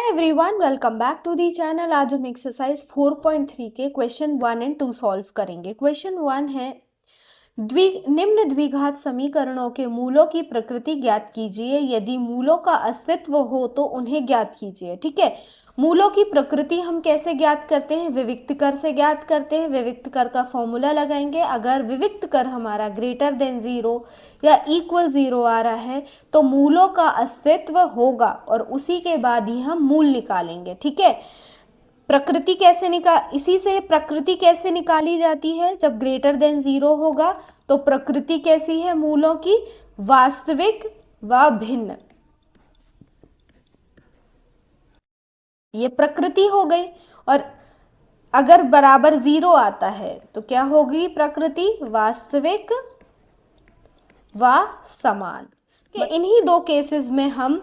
Everyone, welcome back to the channel. आज हम exercise 4.3 के क्वेश्चन 1 एंड 2 सॉल्व करेंगे। क्वेश्चन 1 है निम्न द्विघात समीकरणों के मूलों की प्रकृति ज्ञात कीजिए। यदि मूलों का अस्तित्व हो तो उन्हें ज्ञात कीजिए। ठीक है, मूलों की प्रकृति हम कैसे ज्ञात करते हैं? विविक्त कर से ज्ञात करते हैं। विविक्त कर का फॉर्मूला लगाएंगे। अगर विविक्त कर हमारा ग्रेटर देन 0 या इक्वल 0 आ रहा है तो मूलों का अस्तित्व होगा और उसी के बाद ही हम मूल निकालेंगे। ठीक है, प्रकृति कैसे इसी से प्रकृति कैसे निकाली जाती है? जब ग्रेटर देन 0 होगा तो प्रकृति कैसी है मूलों की? वास्तविक व भिन्न। ये प्रकृति हो गई। और अगर बराबर 0 आता है तो क्या होगी प्रकृति? वास्तविक व समान। इन्हीं दो केसेस में हम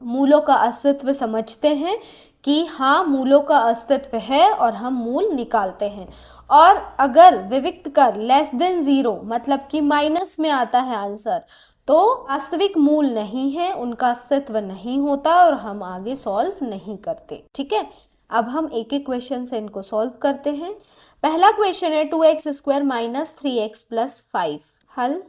मूलों का अस्तित्व समझते हैं कि हाँ, मूलों का अस्तित्व है और हम मूल निकालते हैं। और अगर विविक्त कर लेस देन 0 मतलब कि माइनस में आता है आंसर, तो वास्तविक मूल नहीं है, उनका अस्तित्व नहीं होता और हम आगे सॉल्व नहीं करते। ठीक है, अब हम एक एक क्वेश्चन से इनको सॉल्व करते हैं। पहला क्वेश्चन है 2x² माइनस 3x प्लस 5। हल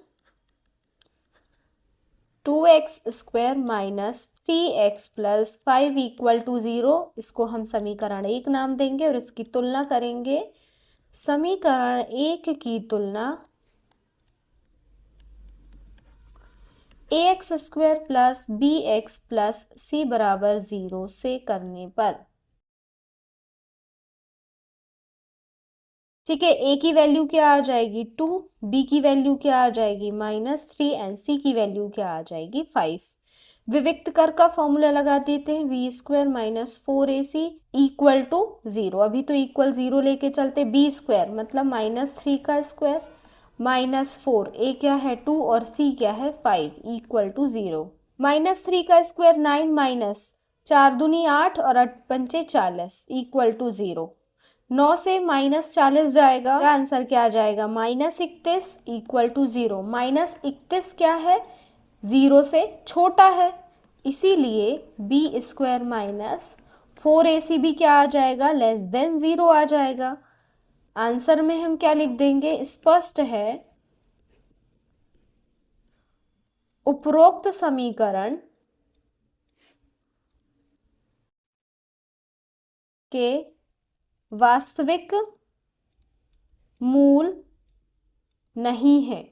2x² minus 3x plus 5 equal to 0। इसको हम समीकरण 1 नाम देंगे और इसकी तुलना करेंगे। समीकरण 1 की तुलना ax² plus bx plus c बराबर 0 से करने पर। ठीक है, a की वैल्यू क्या आ जाएगी? 2, b की वैल्यू क्या आ जाएगी? -3 एंड c की वैल्यू क्या आ जाएगी? 5। विविक्त कर का फॉर्मूला लगा देते हैं। v² minus 4ac equal to 0। अभी तो इक्वल 0 लेके चलते। b² मतलब -3 का स्क्वायर -4, a क्या है 2 और c क्या है 5 इक्वल टू 0। -3 का स्क्वायर 9 माइनस 4 दूनी 8 और 8 पंचे 40 इक्वल टू 0। 9 से -40 जाएगा, आंसर क्या आ जाएगा? -31 इक्वल टू 0। -31 क्या है? 0 से छोटा है, इसीलिए b² माइनस 4ac भी क्या आ जाएगा? लेस देन 0 आ जाएगा। आंसर में हम क्या लिख देंगे? स्पष्ट है उपरोक्त समीकरण के वास्तविक मूल नहीं है।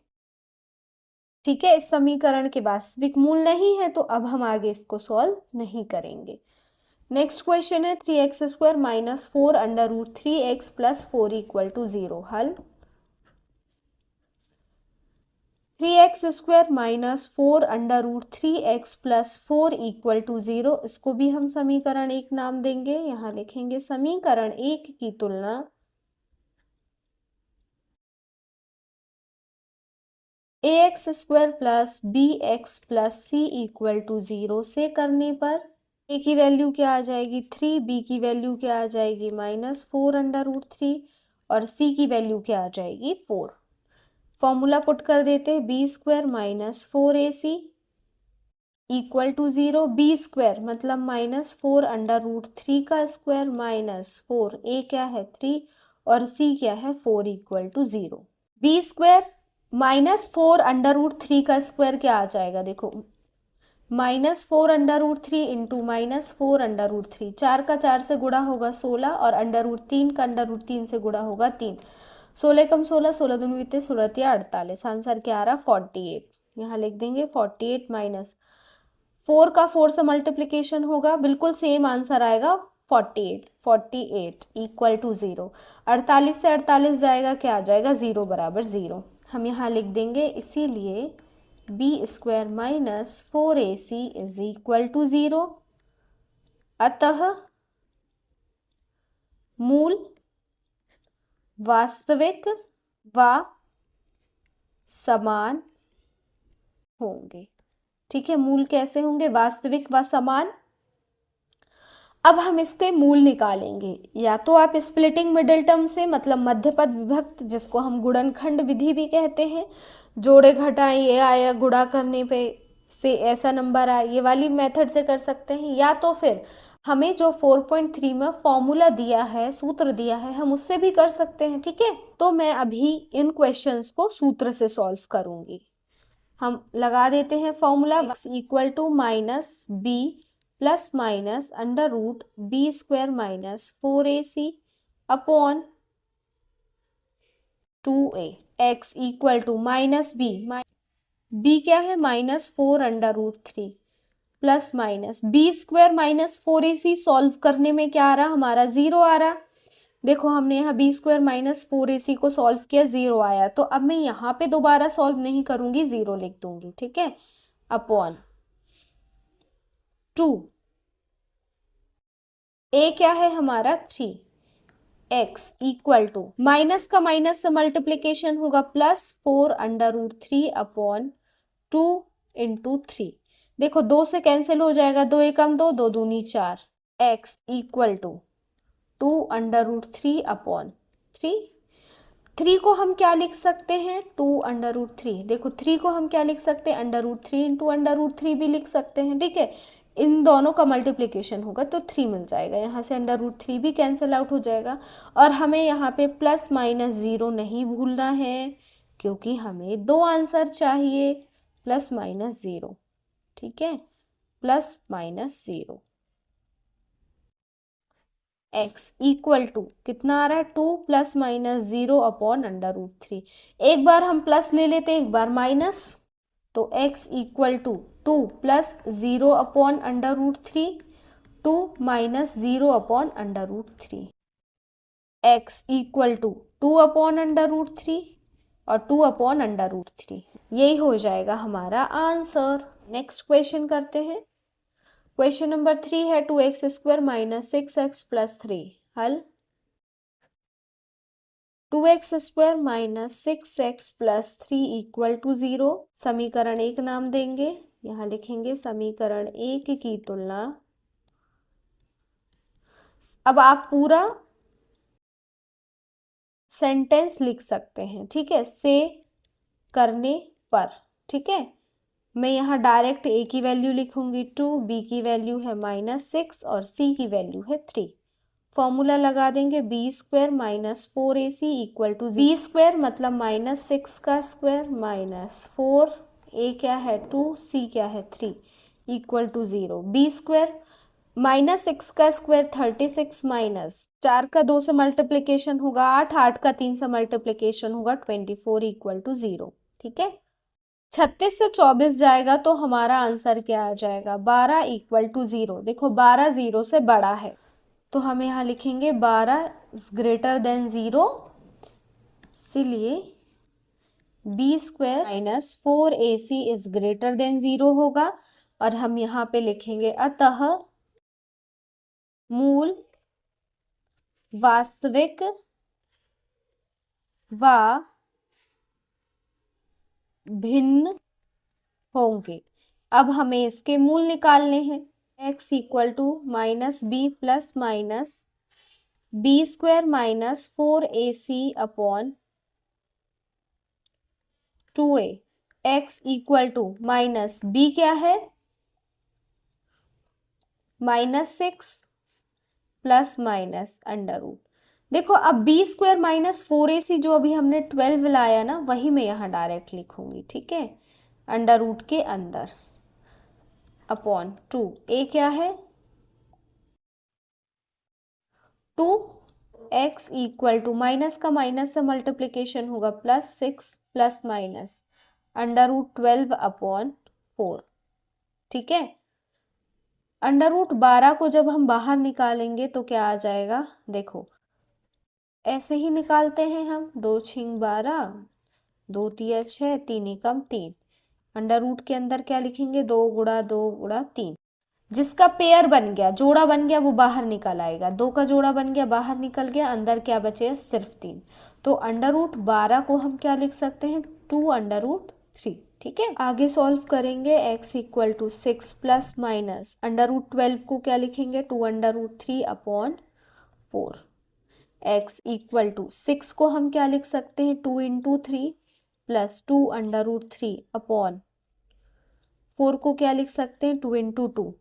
ठीक है, इस समीकरण के वास्तविक मूल नहीं है तो अब हम आगे इसको सॉल्व नहीं करेंगे। नेक्स्ट क्वेश्चन है 3x² minus 4 under root 3x plus 4 equal to 0। हल 3x² minus 4 under root 3x plus 4 equal to 0। इसको भी हम समीकरण 1 नाम देंगे। यहाँ लिखेंगे समीकरण 1 की तुलना ax² plus bx plus c equal to 0 से करने पर a की वैल्यू क्या आ जाएगी? 3, b की वैल्यू क्या आ जाएगी? -4 अंडर रूट 3 और c की वैल्यू क्या आ जाएगी? 4। फॉर्मूला पुट कर देते हैं। b² minus 4ac equal to 0। b² मतलब -4 अंडर रूट 3 का स्क्वायर माइनस 4, a क्या है 3 और c क्या है 4 equal to 0। b² -4 under root 3 का स्क्वायर क्या आ जाएगा? देखो -4 under root 3 into -4 under root 3, 4 का 4 से गुणा होगा 16 और अंडर रूट 3 का अंडर रूट 3 से गुणा होगा 3। 16 कम 16, 16 दूनी बीते 16 या 48। आंसर क्या आ रहा? 48। यहाँ लिख देंगे 48 माइनस 4 का 4 से मल्टीप्लीकेशन होगा, बिल्कुल सेम आंसर आएगा 48 इक्वल टू 0। 48 से 48 जाएगा, क्या आ जाएगा? 0 बराबर 0। हम यहाँ लिख देंगे इसीलिए b² minus 4ac is equal to 0। अतः मूल वास्तविक व समान होंगे। ठीक है, मूल कैसे होंगे? वास्तविक व समान। अब हम इसके मूल निकालेंगे। या तो आप स्प्लिटिंग मिडिल टर्म से, मतलब मध्यपद विभक्त, जिसको हम गुणनखंड विधि भी कहते हैं, जोड़े घटाएं ये आया, गुणा करने पे से ऐसा नंबर आया, ये वाली मेथड से कर सकते हैं। या तो फिर हमें जो 4.3 में फॉर्मूला दिया है, सूत्र दिया है, हम उससे भी कर सकते हैं, ठीक है। तो मैं अभी इन क्वेश्चंस को सूत्र से सॉल्व करूंगी। हम लगा देते हैं formula, x equal to minus B plus minus under root B square minus 4ac upon 2a। x equal to minus B क्या है, -4 under root 3 plus minus B square minus 4ac solve करने में क्या आ रहा, हमारा 0 आ रहा। देखो हमने यहाँ बी स्क्वायर माइनस 4ac को सॉल्व किया, 0 आया। तो अब मैं यहाँ पे दोबारा सॉल्व नहीं करूंगी, 0 लिख दूंगी, ठीक है। अपॉन 2, ए क्या है हमारा 3, x इक्वल टू माइनस का माइनस से मल्टीप्लीकेशन होगा +4 अंडर रूट 3 अपॉन 2 इंटू 3। देखो 2 से कैंसिल हो जाएगा, 2 एकम 2, 2 दूनी 4। x equal to 2 under root 3 upon 3 को हम क्या लिख सकते हैं, 2 अंडर रूट 3। देखो 3 को हम क्या लिख सकते हैं, under root 3 into under root 3 भी लिख सकते हैं, ठीक है। इन दोनों का मल्टीप्लिकेशन होगा तो 3 मिल जाएगा, यहाँ से अंडर रूट 3 भी कैंसिल आउट हो जाएगा। और हमें यहाँ पे प्लस माइनस 0 नहीं भूलना है, क्योंकि हमें दो आंसर चाहिए, प्लस माइनस 0, ठीक है, plus minus 0। x equal to कितना आ रहा है, 2 plus minus 0 upon under root 3। एक बार हम प्लस ले लेते हैं, एक बार माइनस, तो x equal to 2 plus 0 upon under root 3, 2 minus 0 upon under root 3। x equal to 2 upon under root 3 और 2 अपॉन अंडर रूट 3। यही हो जाएगा हमारा आंसर। नेक्स्ट क्वेश्चन करते हैं। क्वेश्चन नंबर 3 है 2x square minus 6x plus 3। हल 2x square minus 6x plus 3 equal to 0। समीकरण 1 नाम देंगे, यहाँ लिखेंगे समीकरण 1 की तुलना। अब आप पूरा सेंटेंस लिख सकते हैं, ठीक है, से करने पर, ठीक है। मैं यहाँ डायरेक्ट a की वैल्यू लिखूंगी 2, b की वैल्यू है -6 और c की वैल्यू है 3। फॉर्मूला लगा देंगे, B square minus 4ac equal to B square मतलब -6 का स्क्वायर माइनस 4, a क्या है 2, c क्या है 3 इक्वल टू 0। बी स्क्वायर -6 का स्क्वायर 36 माइनस 4 का 2 से मल्टीप्लीकेशन होगा 8, 8 का 3 से मल्टीप्लीकेशन होगा 24 इक्वल टू 0, ठीक है। 36 से 24 जाएगा तो हमारा आंसर क्या आ जाएगा, 12 इक्वल टू 0। देखो 12 0 से बड़ा है, तो हम यहाँ लिखेंगे 12 ग्रेटर देन 0, इसीलिए B square minus 4ac is greater than 0 होगा। और हम यहाँ पे लिखेंगे अतः मूल वास्तविक व भिन्न होंगे। अब हमें इसके मूल निकालने हैं। x equal to minus B plus minus B square minus 4ac upon 2a। x equal to minus B क्या है, -6 प्लस माइनस अंडर रूट। देखो अब बी स्क्वायर माइनस 4ac जो अभी हमने 12 लाया ना, वही मैं यहाँ डायरेक्ट लिखूंगी, ठीक है, अंडर रूट के अंदर अपॉन 2। a क्या है 2x इक्वल टू माइनस का माइनस से मल्टीप्लीकेशन होगा +6 plus minus under root 12 upon 4, ठीक है। अंडर रूट 12 को जब हम बाहर निकालेंगे तो क्या आ जाएगा, देखो ऐसे ही निकालते हैं हम, 2 छिंग 12, 2 तिया 6, 3 एकम 3। अंडर रूट के अंदर क्या लिखेंगे, 2 गुणा 2 गुणा 3। जिसका पेयर बन गया, जोड़ा बन गया, वो बाहर निकल आएगा। 2 का जोड़ा बन गया, बाहर निकल गया, अंदर क्या बचे, सिर्फ 3। तो अंडर रूट 12 को हम क्या लिख सकते हैं, 2 अंडर रूट 3, ठीक है। आगे सॉल्व करेंगे, x equal to 6 plus minus under root 12 को क्या लिखेंगे, 2 under root 3 upon 4। x equal to 6 को हम क्या लिख सकते हैं, 2 into 3 plus 2 under root 3 upon 4 को क्या लिख सकते हैं, 2 इंटू 2।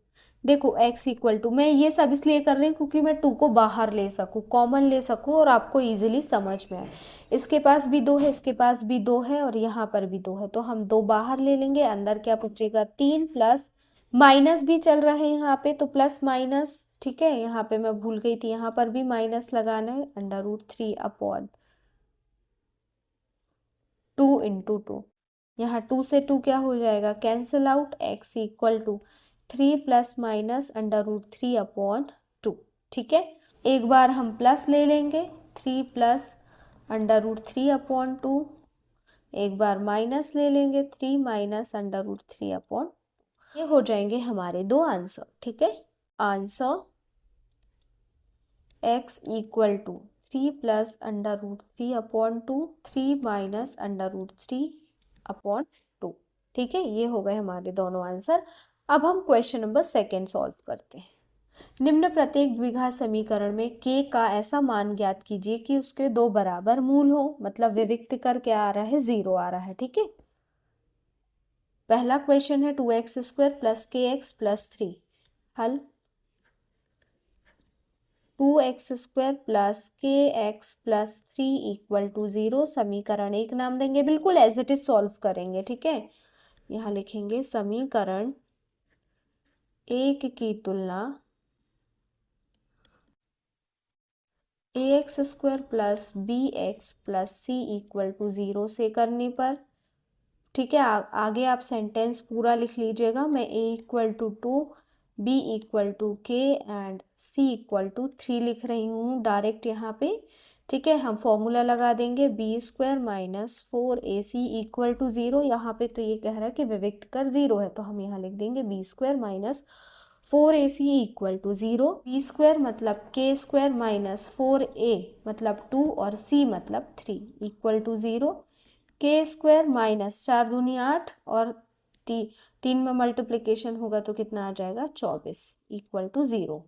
देखो x इक्वल टू, मैं ये सब इसलिए कर रही हूँ क्योंकि मैं 2 को बाहर ले सकूँ, कॉमन ले सकूँ और आपको इजीली समझ में आए। इसके पास भी 2 है, इसके पास भी 2 है और यहाँ पर भी 2 है, तो हम 2 बाहर ले लेंगे। अंदर क्या बचेगा 3 प्लस माइनस भी चल रहे हैं यहाँ पे, तो प्लस माइनस, ठीक है। यहाँ पे मैं भूल गई थी, यहाँ पर भी माइनस लगाना है। √3 अपॉन 2 इंटू 2, यहाँ 2 से 2 क्या हो जाएगा, cancel out. x equal to 3 plus minus √3 upon 2, ठीक है। एक बार हम प्लस ले लेंगे, 3 प्लस √3 अपॉन 2। एक बार माइनस ले लेंगे, 3 माइनस √3 अपॉन, ये हो जाएंगे हमारे दो आंसर, ठीक है। Answer x equal to 3 plus √3 upon 2, 3 minus √3 upon 2, ठीक है। ये हो गए हमारे दोनों आंसर। अब हम क्वेश्चन नंबर 2 सॉल्व करते हैं। निम्न प्रत्येक द्विघात समीकरण में k का ऐसा मान ज्ञात कीजिए कि उसके दो बराबर मूल हो, मतलब विविक्त कर क्या आ रहा है, 0 आ रहा है, ठीक है। पहला क्वेश्चन है 2x² प्लस kx प्लस 3, हल 2x² plus kx plus 3 equal to 0, समीकरण 1 नाम देंगे, बिल्कुल एज इट इज सॉल्व करेंगे, ठीक है। यहाँ लिखेंगे समीकरण 1 की तुलना ax² plus bx plus c equal to 0 से करने पर, ठीक है। आगे आप सेंटेंस पूरा लिख लीजिएगा। मैं a equal to 2, b equal to k and c equal to 3 लिख रही हूँ डायरेक्ट यहाँ पे, ठीक है। हम फॉर्मूला लगा देंगे b² minus 4ac equal to 0। यहाँ पे तो ये कह रहा है कि विविक्त कर 0 है, तो हम यहाँ लिख देंगे b² minus 4ac equal to 0। b² मतलब k² माइनस 4a मतलब 2 और c मतलब 3 इक्वल टू 0। k² माइनस 4 दूनी 8 और 3 में मल्टीप्लिकेशन होगा तो कितना आ जाएगा 24 equal to 0।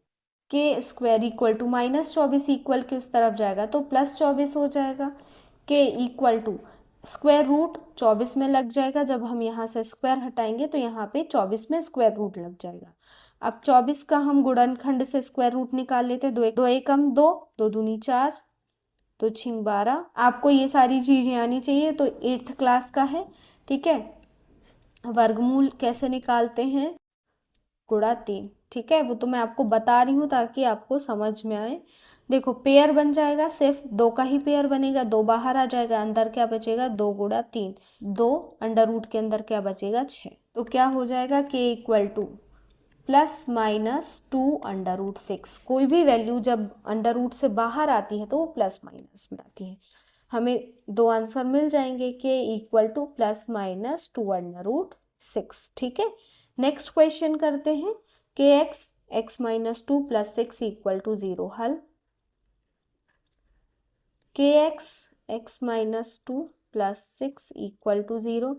k² equal to minus 24 equal के उस तरफ जाएगा तो प्लस 24 हो जाएगा। k equal to square root 24 में लग जाएगा, जब हम यहाँ से स्क्वायर हटाएंगे तो यहाँ पे 24 में स्क्वायर रूट लग जाएगा। अब 24 का हम गुणनखंड से स्क्वायर रूट निकाल लेते हैं, 2 एकम 2, 2 दूनी 4, 2 छिंग 12। आपको ये सारी चीजें आनी चाहिए, तो 8th क्लास का है, ठीक है। वर्गमूल कैसे निकालते हैं, गुणा 3, ठीक है। वो तो मैं आपको बता रही हूँ ताकि आपको समझ में आए। देखो पेयर बन जाएगा, सिर्फ 2 का ही पेयर बनेगा, 2 बाहर आ जाएगा, अंदर क्या बचेगा 2 गुणा 3, 2 अंडर रूट के अंदर क्या बचेगा 6, तो क्या हो जाएगा k equal two plus minus 2 √6। कोई भी वैल्यू जब अंडर रूट से बाहर आती है तो वो प्लस माइनस में आती है। हमें दो आंसर मिल जाएंगे, k equal two plus minus 2 √6, ठीक है। नेक्स्ट क्वेश्चन करते हैं, kx x minus 2 plus 6 equal to 0, हल kx x minus 2 plus 6 equal to 0।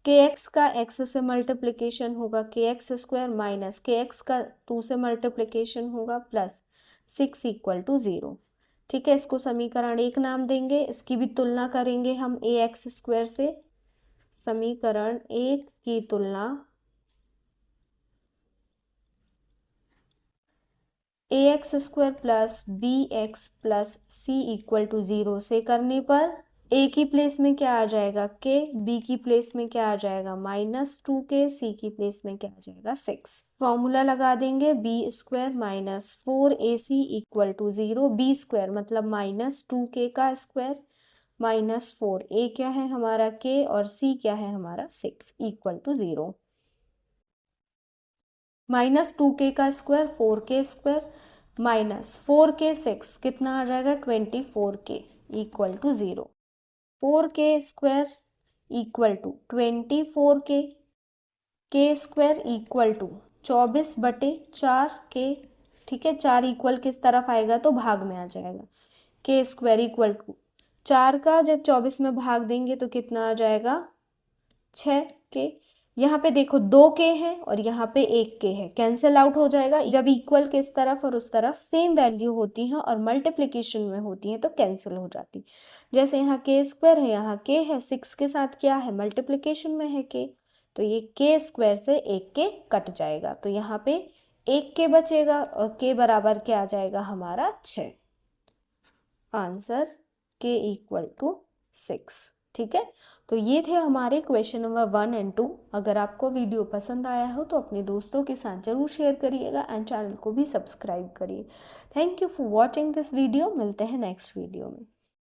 kx का x से मल्टीप्लिकेशन होगा kx² माइनस kx का 2 से मल्टीप्लिकेशन होगा प्लस 6 इक्वल टू 0, ठीक है। इसको समीकरण 1 नाम देंगे। इसकी भी तुलना करेंगे हम ax² से। समीकरण 1 की तुलना ax² plus bx plus c equal to 0 से करने पर a की प्लेस में क्या आ जाएगा k, b की प्लेस में क्या आ जाएगा -2k, c की प्लेस में क्या आ जाएगा 6। फॉर्मूला लगा देंगे b² minus 4ac equal to 0। b² मतलब -2k का स्क्वायर माइनस 4, a क्या है हमारा k और c क्या है हमारा 6 इक्वल टू 0। -2k का स्क्वायर 4k² माइनस 4k 6 कितना आ जाएगा 24k equal to 0। 4k² equal to 24k, k² equal to 24/4k, ठीक है। 4 इक्वल किस तरफ आएगा तो भाग में आ जाएगा। k² इक्वल टू 4 का जब 24 में भाग देंगे तो कितना आ जाएगा 6k। यहाँ पे देखो 2k है और यहाँ पे 1k है, कैंसिल आउट हो जाएगा। जब इक्वल के इस तरफ और उस तरफ सेम वैल्यू होती है और मल्टीप्लिकेशन में होती है तो कैंसिल हो जाती। जैसे यहाँ k² है, यहाँ k है, 6 के साथ क्या है मल्टीप्लिकेशन में है k, तो ये k² से 1k कट जाएगा। तो यहाँ पे एक के बचेगा और के बराबर क्या आ जाएगा हमारा 6। आंसर के इक्वल टू 6। ठीक है, तो ये थे हमारे क्वेश्चन नंबर 1 एंड 2। अगर आपको वीडियो पसंद आया हो तो अपने दोस्तों के साथ जरूर शेयर करिएगा एंड चैनल को भी सब्सक्राइब करिए। Thank you for watching this video. मिलते हैं नेक्स्ट वीडियो में।